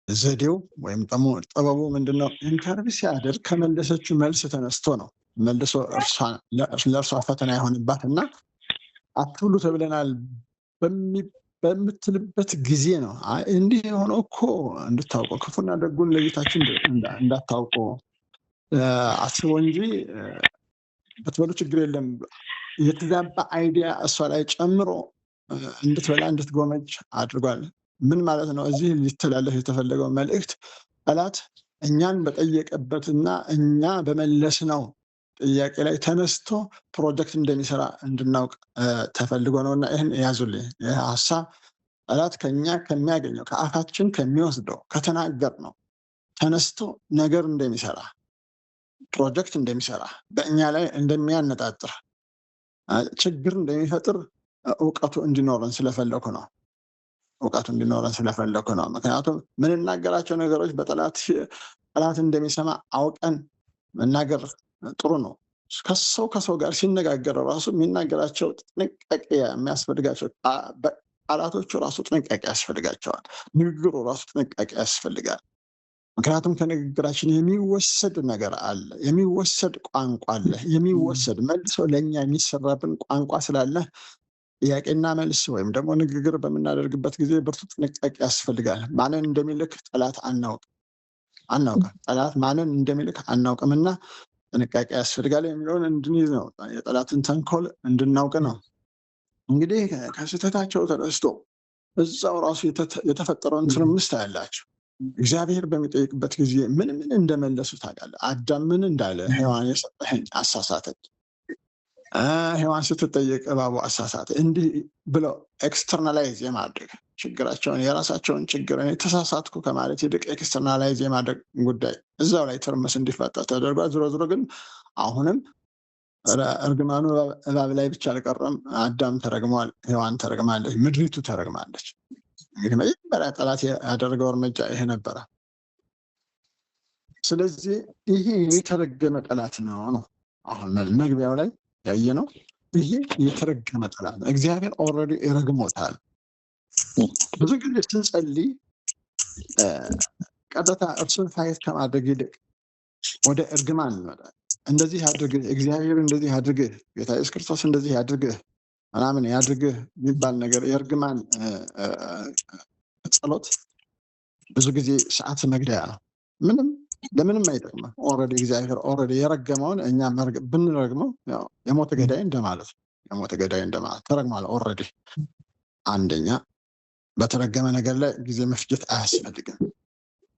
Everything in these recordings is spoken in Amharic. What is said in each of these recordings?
ዘዴው ወይም ደግሞ ጥበቡ ምንድነው? ኢንተርቪው ሲያደርግ ከመለሰችው መልስ ተነስቶ ነው መልሶ ለእርሷ ፈተና ይሆንባትና አትብሉ ተብለናል በምትልበት ጊዜ ነው እንዲህ የሆነው እኮ እንድታውቀው ክፉና ደጉን ለይታችን እንዳታውቁ አስቦ እንጂ በትበሉ ችግር የለም የተዛባ አይዲያ እሷ ላይ ጨምሮ እንድትበላ እንድትጎመጅ አድርጓል። ምን ማለት ነው? እዚህ ሊተላለፍ የተፈለገው መልእክት ጠላት እኛን በጠየቀበትና እኛ በመለስነው ጥያቄ ላይ ተነስቶ ፕሮጀክት እንደሚሰራ እንድናውቅ ተፈልጎ ነውና ይህን ያዙልኝ። ይህ ሀሳብ ጠላት ከኛ ከሚያገኘው ከአፋችን ከሚወስደው ከተናገር ነው ተነስቶ ነገር እንደሚሰራ ፕሮጀክት እንደሚሰራ በእኛ ላይ እንደሚያነጣጥር ችግር እንደሚፈጥር እውቀቱ እንዲኖረን ስለፈለኩ ነው። ምክንያቱም ምንናገራቸው ነገሮች ጠላት እንደሚሰማ አውቀን መናገር ጥሩ ነው። ከሰው ጋር ሲነጋገር ራሱ የሚናገራቸው ጥንቃቄ የሚያስፈልጋቸው ቃላቶቹ ራሱ ጥንቃቄ ያስፈልጋቸዋል። ንግግሩ ራሱ ጥንቃቄ ያስፈልጋል። ምክንያቱም ከንግግራችን የሚወሰድ ነገር አለ፣ የሚወሰድ ቋንቋ አለ፣ የሚወሰድ መልሶ ለእኛ የሚሰራብን ቋንቋ ስላለ ጥያቄና መልስ ወይም ደግሞ ንግግር በምናደርግበት ጊዜ ብርቱ ጥንቃቄ ያስፈልጋል። ማንን እንደሚልክ ጠላት አናውቅም። ጠላት ማንን እንደሚልክ አናውቅምና ጥንቃቄ ያስፈልጋል የሚለውን እንድንይዝ ነው። የጠላትን ተንኮል እንድናውቅ ነው። እንግዲህ ከስህተታቸው ተነስቶ እዛው ራሱ የተፈጠረውን ትርምስ ታያላችሁ። እግዚአብሔር በሚጠይቅበት ጊዜ ምን እንደመለሱ ታውቃለህ? አዳም ምን እንዳለ? ሔዋን የሰጠኸኝ አሳሳተች። ሔዋን ስትጠየቅ እባቡ አሳሳተ። እንዲህ ብለው ኤክስተርናላይዝ የማድረግ ችግራቸውን የራሳቸውን ችግር ተሳሳትኩ ከማለት ይልቅ ኤክስተርናላይዝ የማድረግ ጉዳይ እዛው ላይ ትርምስ እንዲፈጠር ተደርጓል። ዞሮ ግን አሁንም እርግማኑ እባብ ላይ ብቻ አልቀረም። አዳም ተረግሟል፣ ሔዋን ተረግማለች፣ ምድሪቱ ተረግማለች። እንግዲህ መጀመሪያ ጠላት ያደረገው እርምጃ ይሄ ነበረ። ስለዚህ ይሄ የተረገመ ጠላት ነው። አሁን መግቢያው ላይ ያየነው ይሄ የተረገመ ጠላት ነው። እግዚአብሔር ኦልሬዲ ረግሞታል። ብዙ ጊዜ ስንጸልይ ቀጥታ እርሱን ፋይት ከማድረግ ይልቅ ወደ እርግማን እንመጣለን። እንደዚህ ያድርግህ እግዚአብሔር፣ እንደዚህ ያድርግህ ጌታ ኢየሱስ ክርስቶስ፣ እንደዚህ ያድርግህ ምናምን ያድርግህ የሚባል ነገር የእርግማን ጸሎት ብዙ ጊዜ ሰዓት መግደያ ነው። ለምንም አይጠቅምም። ኦልሬዲ እግዚአብሔር ኦልሬዲ የረገመውን እኛ ብንረግመው የሞት ገዳይ እንደማለት ተረግሟል። ኦልሬዲ አንደኛ በተረገመ ነገር ላይ ጊዜ መፍጀት አያስፈልግም።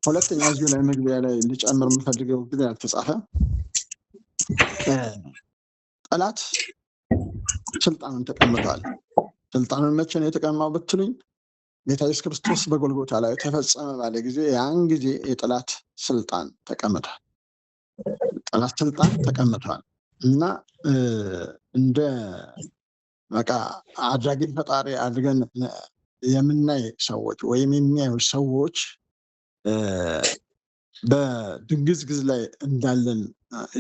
ሁለተኛ እዚሁ ላይ መግቢያ ላይ ሊጨምር የምፈልገው ግን ያልተጻፈ ጠላት ስልጣኑን ተቀምጧል። ስልጣኑን መቼ ነው የተቀማው ብትሉኝ ጌታ ኢየሱስ ክርስቶስ በጎልጎታ ላይ ተፈጸመ ባለ ጊዜ ያን ጊዜ የጠላት ስልጣን ተቀምጧል። እና እንደ በቃ አድራጊ ፈጣሪ አድርገን የምናይ ሰዎች ወይም የሚያዩ ሰዎች በድንግዝግዝ ላይ እንዳለን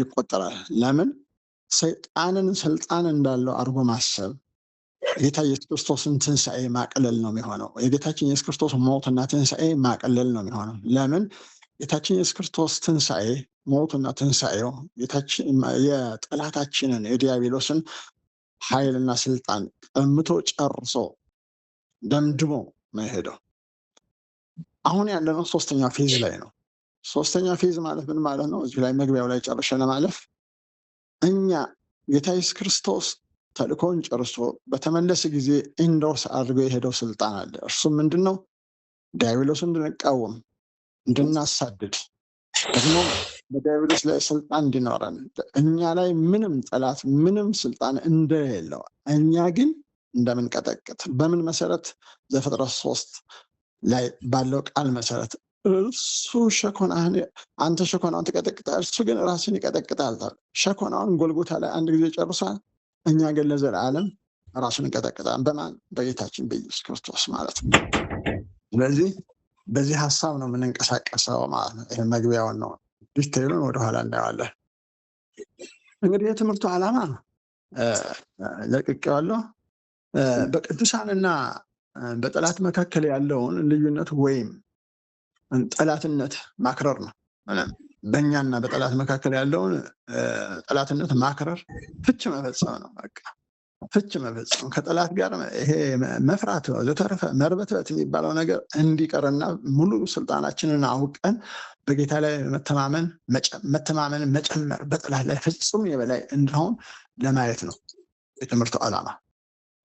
ይቆጠራል። ለምን? ሰይጣንን ስልጣን እንዳለው አድርጎ ማሰብ ጌታ ኢየሱስ ክርስቶስን ትንሣኤ ማቅለል ነው የሚሆነው። የጌታችን ኢየሱስ ክርስቶስ ሞትና ትንሣኤ ማቅለል ነው የሚሆነው። ለምን? ጌታችን ኢየሱስ ክርስቶስ ትንሣኤ ሞቱና ትንሣኤው የጠላታችንን የዲያብሎስን ኃይልና ስልጣን ቀምቶ ጨርሶ ደምድሞ ነው ሄደው። አሁን ያለነው ሶስተኛው ፌዝ ላይ ነው። ሶስተኛው ፌዝ ማለት ምን ማለት ነው? እዚህ ላይ መግቢያው ላይ ጨርሼ ለማለፍ እኛ ጌታ ኢየሱስ ክርስቶስ ተልእኮውን ጨርሶ በተመለሰ ጊዜ ኢንዶርስ አድርጎ የሄደው ስልጣን አለ። እርሱም ምንድን ነው? ዲያብሎስን እንድንቃወም፣ እንድናሳድድ፣ ደግሞ በዲያብሎስ ላይ ስልጣን እንዲኖረን፣ እኛ ላይ ምንም ጠላት ምንም ስልጣን እንደሌለው እኛ ግን እንደምንቀጠቅጥ በምን መሰረት? ዘፍጥረት 3 ላይ ባለው ቃል መሰረት እርሱ አንተ ሸኮናውን ትቀጠቅጣል፣ እርሱ ግን ራስን ይቀጠቅጣል። ሸኮናውን ጎልጎታ ላይ አንድ ጊዜ ጨርሷል። እኛ ግን ለዘላለም ራሱን እንቀጠቅጣለን። በማን? በጌታችን በኢየሱስ ክርስቶስ ማለት ነው። ስለዚህ በዚህ ሀሳብ ነው የምንንቀሳቀሰው ማለት ነው። ይህ መግቢያውን ነው። ዲቴይሉን ወደኋላ እናየዋለን። እንግዲህ የትምህርቱ ዓላማ ለቅቄዋለሁ። በቅዱሳንና በጠላት መካከል ያለውን ልዩነት ወይም ጠላትነት ማክረር ነው። በእኛና በጠላት መካከል ያለውን ጠላትነት ማክረር ፍች መፈጸም ነው። በቃ ፍች መፈጸም ከጠላት ጋር ይሄ መፍራት ዘተረፈ መርበትበት የሚባለው ነገር እንዲቀርና ሙሉ ስልጣናችንን አውቀን በጌታ ላይ መተማመንን መጨመር በጠላት ላይ ፍጹም የበላይ እንዲሆን ለማየት ነው የትምህርቱ ዓላማ።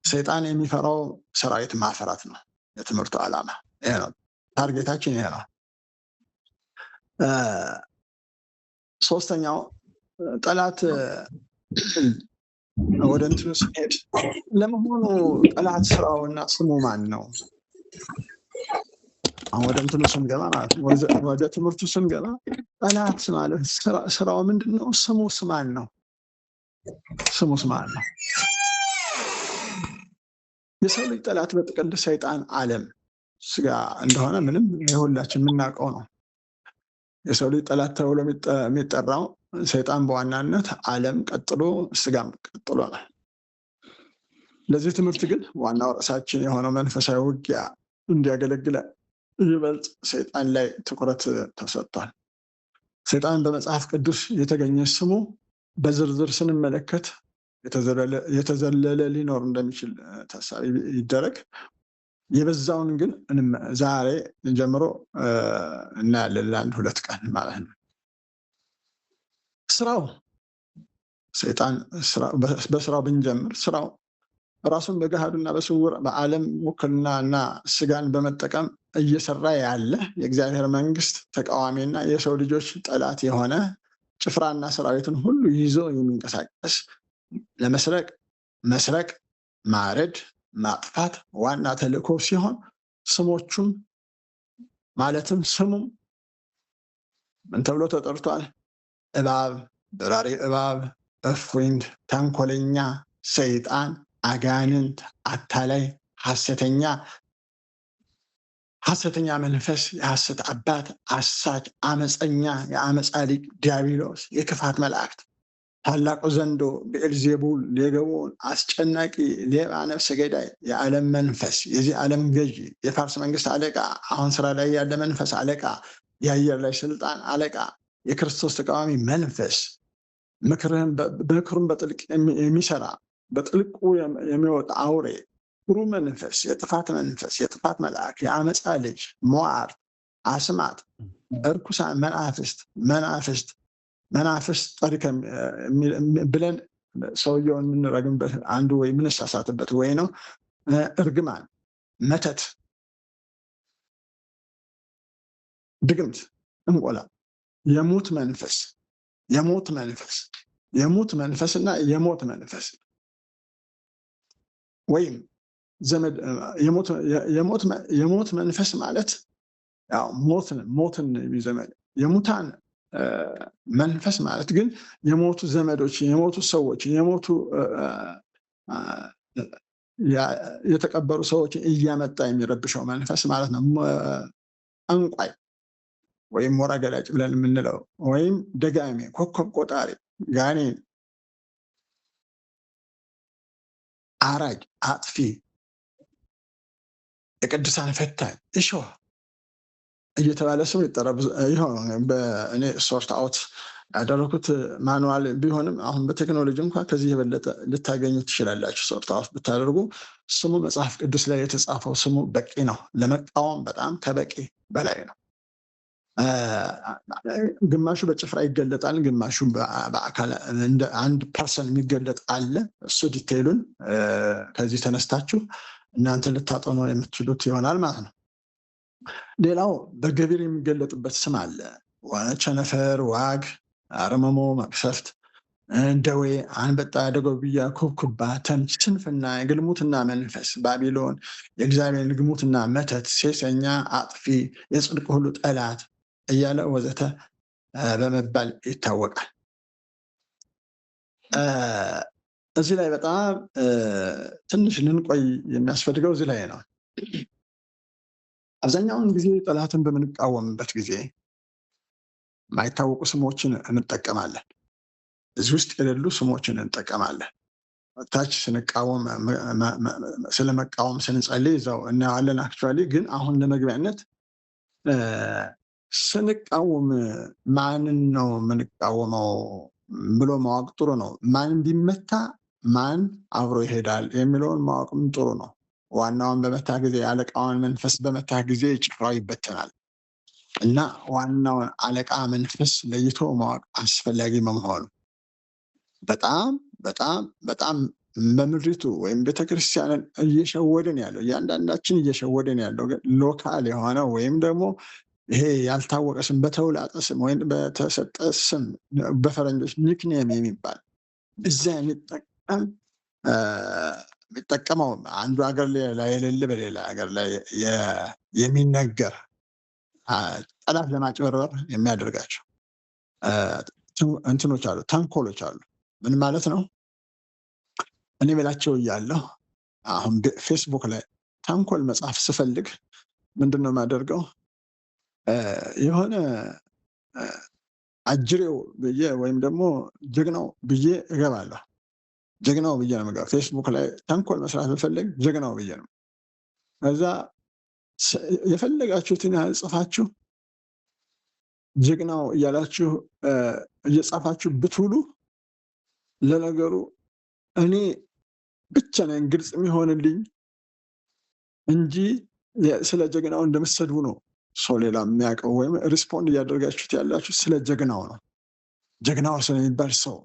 ሰይጣን የሚፈራው ሰራዊት ማፈራት ነው የትምህርቱ ዓላማ። ይሄ ነው ታርጌታችን፣ ይሄ ነው። ሶስተኛው ጠላት ወደ እንትኑ ስንሄድ ለመሆኑ ጠላት ስራውና ስሙ ማን ነው? አሁን ወደ እንትኑ ስንገባ ማለት ነው፣ ወደ ትምህርቱ ስንገባ ጠላት ማለት ስራው ምንድን ነው? ስሙስ ማን ነው? ስሙስ ማን ነው? የሰው ልጅ ጠላት በጥቅል ሰይጣን ዓለም ስጋ እንደሆነ ምንም የሁላችን የምናውቀው ነው። የሰው ልጅ ጠላት ተብሎ የሚጠራው ሰይጣን በዋናነት፣ ዓለም ቀጥሎ፣ ስጋም ቀጥሎ ነው። ለዚህ ትምህርት ግን ዋናው ርዕሳችን የሆነው መንፈሳዊ ውጊያ እንዲያገለግለ ይበልጥ ሰይጣን ላይ ትኩረት ተሰጥቷል። ሰይጣን በመጽሐፍ ቅዱስ የተገኘ ስሙ በዝርዝር ስንመለከት የተዘለለ ሊኖር እንደሚችል ታሳቢ ይደረግ። የበዛውን ግን ዛሬ ጀምሮ እናያለን፣ ለአንድ ሁለት ቀን ማለት ነው። ስራው ሰይጣን በስራው ብንጀምር ስራው ራሱን በገሃዱና በስውር በዓለም ውክልና እና ስጋን በመጠቀም እየሰራ ያለ የእግዚአብሔር መንግስት ተቃዋሚና የሰው ልጆች ጠላት የሆነ ጭፍራና ሰራዊትን ሁሉ ይዞ የሚንቀሳቀስ ለመስረቅ፣ መስረቅ፣ ማረድ፣ ማጥፋት ዋና ተልእኮ ሲሆን ስሞቹም ማለትም ስሙም ምን ተብሎ ተጠርቷል? እባብ፣ በራሪ እባብ፣ እፉኝት፣ ተንኮለኛ፣ ሰይጣን፣ አጋንንት፣ አታላይ፣ ሐሰተኛ መንፈስ፣ የሐሰት አባት፣ አሳች፣ አመፀኛ፣ የአመፃ ሊቅ፣ ዲያብሎስ፣ የክፋት መላእክት፣ ታላቁ ዘንዶ፣ ብኤልዜቡል፣ ሌገቦን፣ አስጨናቂ፣ ሌባ፣ ነፍሰ ገዳይ፣ የዓለም መንፈስ፣ የዚህ ዓለም ገዢ፣ የፋርስ መንግስት አለቃ፣ አሁን ስራ ላይ ያለ መንፈስ አለቃ፣ የአየር ላይ ስልጣን አለቃ፣ የክርስቶስ ተቃዋሚ መንፈስ፣ ምክሩን በጥልቅ የሚሰራ በጥልቁ የሚወጣ አውሬ፣ ኩሩ መንፈስ፣ የጥፋት መንፈስ፣ የጥፋት መልአክ፣ የአመፃ ልጅ፣ ሟርት፣ አስማት፣ እርኩሳን መናፍስት ጠሪ ብለን ሰውየውን የምንረግምበት አንዱ ወይ የምንሳሳትበት ወይ ነው። እርግማን፣ መተት፣ ድግምት፣ እንቆላ፣ የሙት መንፈስ እና የሞት መንፈስ ወይም ዘመድ የሞት መንፈስ ማለት ያው ሞትን የሚዘመድ የሙታን መንፈስ ማለት ግን የሞቱ ዘመዶች፣ የሞቱ ሰዎች፣ የሞቱ የተቀበሩ ሰዎች እያመጣ የሚረብሸው መንፈስ ማለት ነው። ጠንቋይ ወይም ሞራ ገላጭ ብለን የምንለው ወይም ደጋሚ፣ ኮከብ ቆጣሪ፣ ጋኔን፣ አራጅ፣ አጥፊ፣ የቅዱሳን ፈታኝ፣ እሾህ እየተባለ ስሙ ይጠራል። በእኔ ሶርት አውት ያደረኩት ማኑዋል ቢሆንም አሁን በቴክኖሎጂ እንኳን ከዚህ የበለጠ ልታገኙ ትችላላችሁ። ሶርት አውት ብታደርጉ ስሙ መጽሐፍ ቅዱስ ላይ የተጻፈው ስሙ በቂ ነው። ለመቃወም በጣም ከበቂ በላይ ነው። ግማሹ በጭፍራ ይገለጣል፣ ግማሹ በአካል እንደ አንድ ፐርሰን የሚገለጥ አለ። እሱ ዲቴይሉን ከዚህ ተነስታችሁ እናንተ ልታጠኑ የምትችሉት ይሆናል ማለት ነው። ሌላው በገቢር የሚገለጥበት ስም አለ። ቸነፈር፣ ዋግ፣ አረመሞ፣ መቅሰፍት፣ ደዌ፣ አንበጣ፣ ደጎብያ፣ ኩብኩባ፣ ተምች፣ ስንፍና፣ የግልሙትና መንፈስ፣ ባቢሎን፣ የእግዚአብሔር ግሙትና መተት፣ ሴሰኛ፣ አጥፊ፣ የጽድቅ ሁሉ ጠላት እያለ ወዘተ በመባል ይታወቃል። እዚህ ላይ በጣም ትንሽ ልንቆይ የሚያስፈልገው እዚህ ላይ ነው። አብዛኛውን ጊዜ ጠላትን በምንቃወምበት ጊዜ የማይታወቁ ስሞችን እንጠቀማለን። እዚህ ውስጥ የሌሉ ስሞችን እንጠቀማለን። ታች ስንቃወም ስለመቃወም ስንጸልይ እዛው እናየዋለን። አክቹዋሊ ግን አሁን ለመግቢያነት ስንቃወም ማንን ነው የምንቃወመው ብሎ ማወቅ ጥሩ ነው። ማን ቢመታ ማን አብሮ ይሄዳል የሚለውን ማወቅም ጥሩ ነው። ዋናውን በመታ ጊዜ የአለቃውን መንፈስ በመታ ጊዜ ጭፍራው ይበተናል እና ዋናውን አለቃ መንፈስ ለይቶ ማወቅ አስፈላጊ በመሆኑ በጣም በጣም በጣም በምድሪቱ ወይም ቤተክርስቲያንን እየሸወደን ያለው እያንዳንዳችን እየሸወደን ያለው ግን ሎካል የሆነ ወይም ደግሞ ይሄ ያልታወቀ ስም በተውላጠ ስም ወይም በተሰጠ ስም በፈረንጆች ኒክኔም የሚባል እዛ የሚጠቀመው አንዱ ሀገር ላይ የሌለ በሌላ ሀገር ላይ የሚነገር ጠላት ለማጭበርበር የሚያደርጋቸው እንትኖች አሉ፣ ተንኮሎች አሉ። ምን ማለት ነው? እኔ በላቸው እያለሁ አሁን ፌስቡክ ላይ ተንኮል መጽሐፍ ስፈልግ ምንድን ነው የማደርገው? የሆነ አጅሬው ብዬ ወይም ደግሞ ጀግናው ብዬ እገባለሁ። ጀግናው ብዬ ነው የምገባው። ፌስቡክ ላይ ተንኮል መስራት ብፈልግ ጀግናው ብዬ ነው። ከዛ የፈለጋችሁትን ያህል ጽፋችሁ ጀግናው እያላችሁ እየጻፋችሁ ብትውሉ ለነገሩ እኔ ብቻ ነኝ ግልጽ የሚሆንልኝ እንጂ ስለ ጀግናው እንደምትሰድቡ ነው ሰው ሌላ የሚያውቀው። ወይም ሪስፖንድ እያደረጋችሁት ያላችሁ ስለ ጀግናው ነው። ጀግናው ስለሚባል ሰው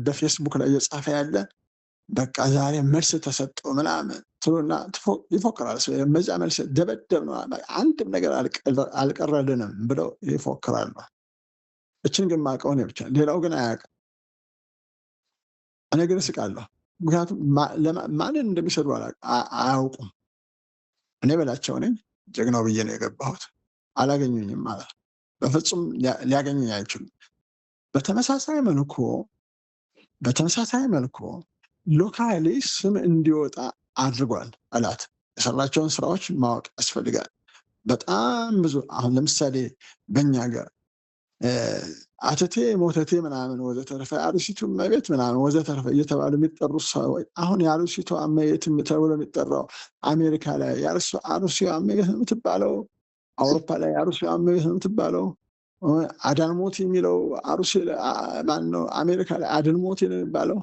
በፌስቡክ ላይ እየጻፈ ያለ በቃ ዛሬ መልስ ተሰጠው ምናምን ትሉና ይፎክራል። መዛ መልስ ደበደብ ነው፣ አንድም ነገር አልቀረልንም ብለው ይፎክራሉ። እችን ግን ማውቀው እኔ ብቻ፣ ሌላው ግን አያውቅም። እኔ ግን እስቃለሁ። ምክንያቱም ማንን እንደሚሰዱ አያውቁም። እኔ በላቸው ነኝ፣ ጀግናው ብዬ ነው የገባሁት። አላገኙኝም ማለት ነው። በፍጹም ሊያገኙኝ አይችሉም። በተመሳሳይ መልኩ ሎካሊ ስም እንዲወጣ አድርጓል ጠላት። የሰራቸውን ስራዎች ማወቅ ያስፈልጋል። በጣም ብዙ አሁን ለምሳሌ በእኛ ሀገር አተቴ ሞተቴ ምናምን ወዘተረፈ አሩሲቱ እመቤት ምናምን ወዘተረፈ እየተባሉ የሚጠሩ ሰዎች አሁን የአሩሲቱ እመቤት ተብሎ የሚጠራው አሜሪካ ላይ አሩሲው እመቤት ነው የምትባለው፣ አውሮፓ ላይ የአሩሲው እመቤት ነው የምትባለው። አዳልሞት የሚለው አሩሲ ማነው? አሜሪካ ላይ አድልሞት ነው የሚባለው።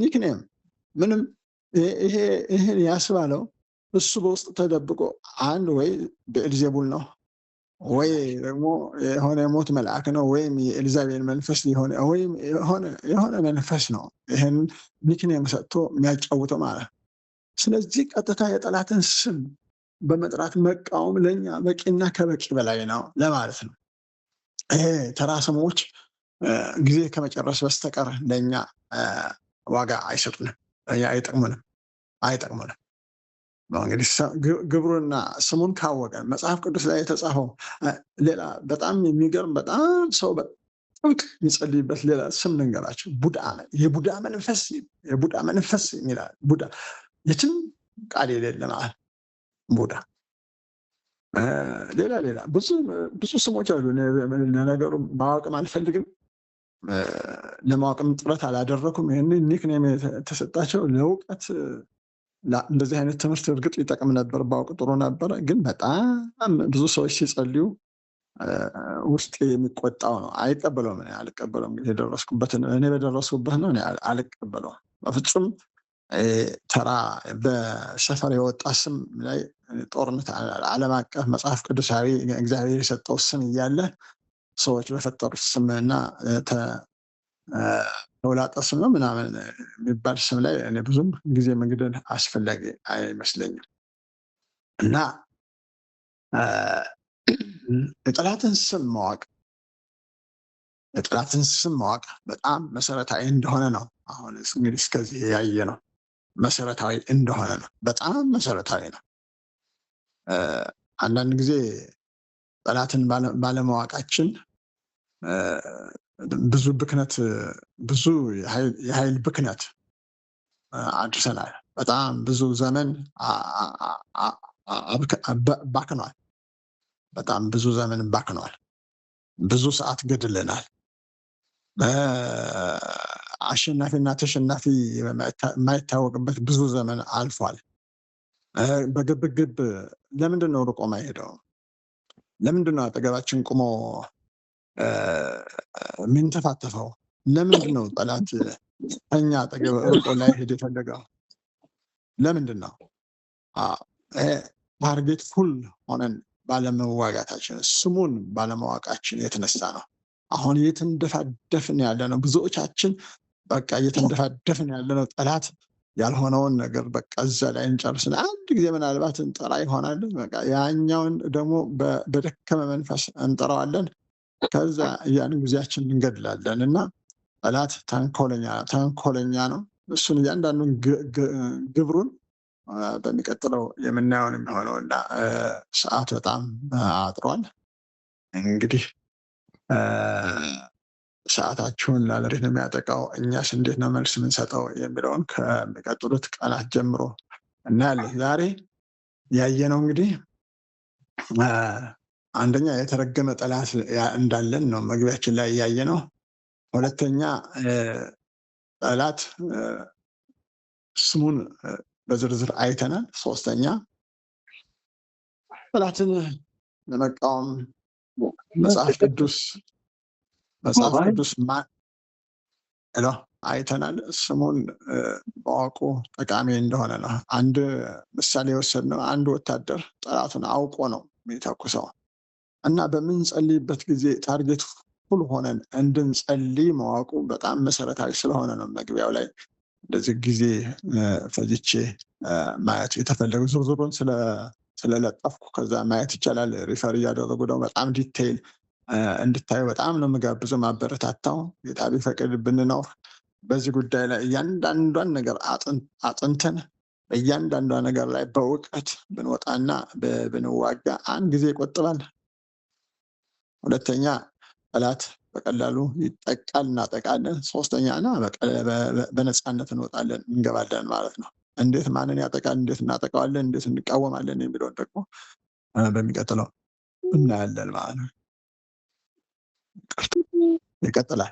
ኒክኔም ምንም ይሄን ያስባለው እሱ በውስጥ ተደብቆ አንድ ወይ በኤልዜቡል ነው ወይ ደግሞ የሆነ የሞት መልአክ ነው ወይም የኤልዛቤል መንፈስ ወይም የሆነ መንፈስ ነው ይህን ኒክኔም ሰጥቶ የሚያጫውተው ማለት። ስለዚህ ቀጥታ የጠላትን ስም በመጥራት መቃወም ለእኛ በቂና ከበቂ በላይ ነው ለማለት ነው። ይሄ ተራ ስሞች ጊዜ ከመጨረስ በስተቀር ለእኛ ዋጋ አይሰጡንም፣ አይጠቅሙንም። እንግዲህ ግብሩና ስሙን ካወቀን መጽሐፍ ቅዱስ ላይ የተጻፈው ሌላ በጣም የሚገርም በጣም ሰው በጥብቅ የሚጸልይበት ሌላ ስም ልንገራቸው። የቡዳ መንፈስ የሚላል ቡዳ የትም ቃል የሌለ ማለት ቡዳ። ሌላ ብዙ ስሞች አሉ። ነገሩ ማወቅም አልፈልግም፣ ለማወቅም ጥረት አላደረኩም። ይህን ኒክኔም የተሰጣቸው ለእውቀት እንደዚህ አይነት ትምህርት እርግጥ ይጠቅም ነበር፣ ባውቅ ጥሩ ነበረ። ግን በጣም ብዙ ሰዎች ሲጸልዩ ውስጥ የሚቆጣው ነው። አይቀበለውም፣ አልቀበለውም። የደረስኩበትን እኔ በደረስኩበት ነው አልቀበለውም በፍጹም። ተራ በሰፈር የወጣ ስም ላይ ጦርነት ዓለም አቀፍ መጽሐፍ ቅዱሳዊ እግዚአብሔር የሰጠው ስም እያለ ሰዎች በፈጠሩት ስምና ተውላጠ ስም ነው ምናምን የሚባል ስም ላይ እኔ ብዙም ጊዜ መግደል አስፈላጊ አይመስለኝም። እና የጠላትን ስም ማወቅ በጣም መሰረታዊ እንደሆነ ነው። አሁን እንግዲህ እስከዚህ ያየ ነው መሰረታዊ እንደሆነ ነው። በጣም መሰረታዊ ነው። አንዳንድ ጊዜ ጠላትን ባለማወቃችን ብዙ ብክነት፣ ብዙ የኃይል ብክነት አድርሰናል። በጣም ብዙ ዘመን ባክኗል። በጣም ብዙ ዘመን ባክኗል። ብዙ ሰዓት ገድለናል። አሸናፊና ተሸናፊ የማይታወቅበት ብዙ ዘመን አልፏል። በግብግብ ለምንድን ነው ርቆ ማይሄደው? ለምንድን ነው አጠገባችን ቁሞ የሚንተፋተፈው? ለምንድን ነው ጠላት ከኛ አጠገብ ርቆ ላይሄድ የፈለገው? ለምንድን ነው? ታርጌት ፉል ሆነን ባለመዋጋታችን፣ ስሙን ባለማወቃችን የተነሳ ነው። አሁን እየተንደፋደፍን ያለ ነው። ብዙዎቻችን በቃ እየተንደፋደፍን ያለ ነው። ጠላት ያልሆነውን ነገር በቃ እዛ ላይ እንጨርስን። አንድ ጊዜ ምናልባት እንጠራ ይሆናል። በቃ ያኛውን ደግሞ በደከመ መንፈስ እንጠራዋለን። ከዛ ያን ጊዜያችን እንገድላለን እና ጠላት ተንኮለኛ ነው። እሱን እያንዳንዱን ግብሩን በሚቀጥለው የምናየውን የሚሆነው እና ሰዓት በጣም አጥሯል። እንግዲህ ሰዓታችሁን ላለሬት ነው የሚያጠቃው፣ እኛስ እንዴት ነው መልስ የምንሰጠው የሚለውን ከሚቀጥሉት ቀናት ጀምሮ እናያለን። ዛሬ ያየነው እንግዲህ አንደኛ የተረገመ ጠላት እንዳለን ነው መግቢያችን ላይ ያየነው። ሁለተኛ ጠላት ስሙን በዝርዝር አይተናል። ሶስተኛ ጠላትን ለመቃወም መጽሐፍ ቅዱስ አይተናል። ስሙን ማወቁ ጠቃሚ እንደሆነ ነው። አንድ ምሳሌ የወሰድነው አንድ ወታደር ጠላቱን አውቆ ነው የሚተኩሰው እና በምንጸልይበት ጊዜ ታርጌት ሁሉ ሆነን እንድንጸልይ ማወቁ በጣም መሰረታዊ ስለሆነ ነው መግቢያው ላይ እንደዚህ ጊዜ ፈጅቼ ማየት የተፈለገ። ዝርዝሩን ስለለጠፍኩ ከዛ ማየት ይቻላል። ሪፈር እያደረጉ ደግሞ በጣም ዲቴይል እንድታዩ በጣም ነው የምጋብዘው፣ ማበረታታው። ጌታ ቢፈቅድ ብንኖር በዚህ ጉዳይ ላይ እያንዳንዷን ነገር አጥንተን በእያንዳንዷ ነገር ላይ በእውቀት ብንወጣና ብንዋጋ አንድ ጊዜ ይቆጥባል። ሁለተኛ ጠላት በቀላሉ ይጠቃል፣ እናጠቃለን። ሶስተኛ በነፃነት እንወጣለን፣ እንገባለን ማለት ነው። እንዴት ማንን ያጠቃል፣ እንዴት እናጠቃዋለን፣ እንዴት እንቃወማለን የሚለውን ደግሞ በሚቀጥለው እናያለን ማለት ነው። ይቀጥላል።